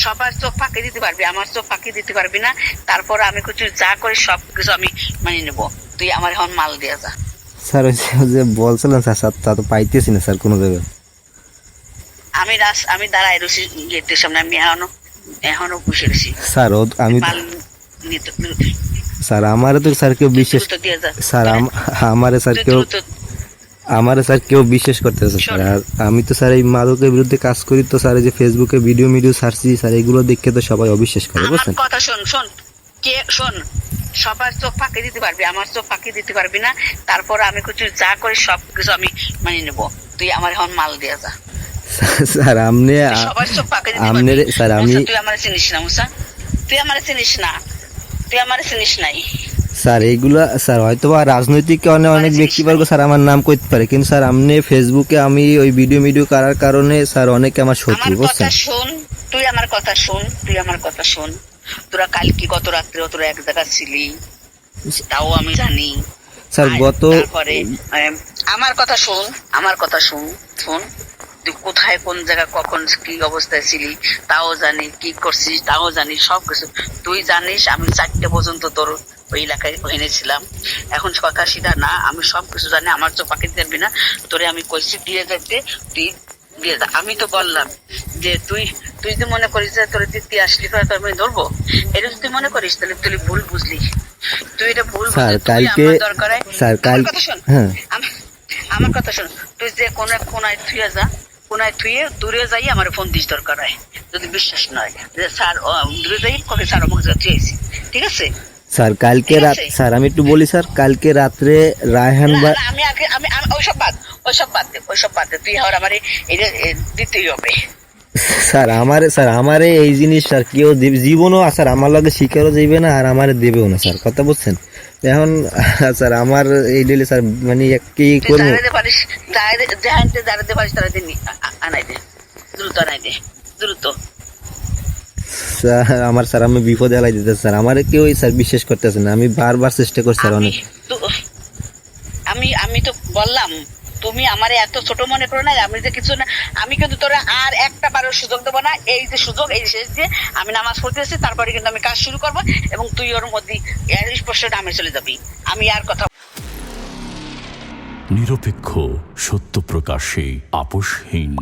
সবার চোখ ফাঁকি দিতে পারবি, আমার চোখ ফাঁকি দিতে পারবি না। তারপর আমি কিছু যা করে সবকিছু আমি মানে নেবো, তুই আমার এখন মাল দিয়ে যা। স্যার ওই যে বলছিলেন স্যার, স্যার তা তো পাইতেছি না স্যার কোনো জায়গায়। আমি দাঁড়াই রয়েছি গেটের সামনে, আমি এখনো বসে রয়েছি স্যার আমি মাল নিতে। স্যার আমারে তো স্যার কেউ বিশেষ দিয়ে যা স্যার আমারে স্যার কেউ আমারে স্যার কেউ বিশ্বাস করতেছে স্যার। আর আমি তো স্যার এই মাদকের বিরুদ্ধে কাজ করি, তো স্যার এই যে ফেসবুকে ভিডিও ছাড়ছি স্যার, এগুলো দেখে তো সবাই অবিশ্বাস করে, বুঝছেন? কথা শোন শোন কে শোন, সবার চোখ ফাঁকি দিতে পারবি, আমার চোখ ফাঁকি দিতে পারবি না। তারপর আমি কিছু যা করে সবকিছু আমি মানে নেবো, তুই আমার এখন মাল দিয়ে যা। স্যার আপনি সবার চোখ ফাঁকি দিতে আপনি পারবি। স্যার আমি তুই আমার চিনিস না মুসা, তুই আমার চিনিস না, তুই আমার চিনিস নাই। স্যার এইগুলা স্যার হয়তো বা রাজনৈতিক অনেক ব্যক্তিবর্গ স্যার আমার নাম করতে পারে, কিন্তু স্যার আপনি ফেসবুকে আমি ওই ভিডিও করার কারণে স্যার অনেকে আমার শত্রু, বুঝছেন? তুই আমার কথা শোন, তুই আমার কথা শোন। তোরা কালকে গত রাত্রে তোরা এক জায়গা ছিলি, তাও আমি জানি স্যার। তারপরে আমার কথা শোন, আমার কথা শোন শোন, তুই কোথায় কোন জায়গা কখন কি অবস্থায় ছিলি তাও জানি, কি করছিস তাও জানি, সবকিছু তুই জানিস। আমি 4টে পর্যন্ত তোর ওই এলাকায় এনেছিলাম। এখন কথা সেটা না, আমি সবকিছু জানি, আমার তো পাখি দেবি না। তোরে আমি কইছি দিয়ে যেতে, তুই দিয়ে যা। আমি তো বললাম যে তুই যদি মনে করিস যে তোর দিদি আসলি তোর আমি ধরবো, এটা যদি মনে করিস তাহলে তুই ভুল বুঝলি, তুই এটা ভুল স্যার বুঝলি। কালকে দরকার স্যার কাল কথা শোন, হ্যাঁ আমার কথা শোন, তুই যে কোনায় থুয়ে যা, কোনায় থুয়ে দূরে যাই আমার ফোন দিস দরকার হয়, যদি বিশ্বাস নয় যে স্যার দূরে যাই কবে স্যার আমাকে থুয়েছি, ঠিক আছে? স্যার কালকে রাত স্যার আমি একটু বলি স্যার, কালকে রাত্রে রায়হান বা আমি আগে আমি ওইসব বাদ দে, তুই আর আমার এটা দিতেই হবে। স্যার আমারে এই জিনিস স্যার কেউ জীবনও স্যার আমার লাগে শিকারও যাইবে না, আর আমারে দেবেও না স্যার, কথা বুঝছেন? এখন স্যার আমার এই ডেলি স্যার মানে কি করবো? পারিস দাঁড়াতে পারিস তারা দিন আনাই দে, দ্রুত আনাই দে, দ্রুত। স্যার আমার স্যার আমি বিপদে এলাই দিতে স্যার, আমারে কেউ স্যার বিশ্বাস করতেছে না। আমি বারবার চেষ্টা করছি স্যার অনেক। আমি তো বললাম তুমি আমারে এত ছোট মনে করো না, আমি যে কিছু না। আমি কিন্তু তোরা আর একটা বারের সুযোগ দেবো না। এই যে সুযোগ, এই শেষ দিয়ে আমি নামাজ পড়তেছি, তারপরে কিন্তু আমি কাজ শুরু করবো এবং তুই ওর মধ্যে স্পষ্ট নামে চলে যাবি। আমি আর কথা নিরপেক্ষ, সত্য প্রকাশে আপোষহীন।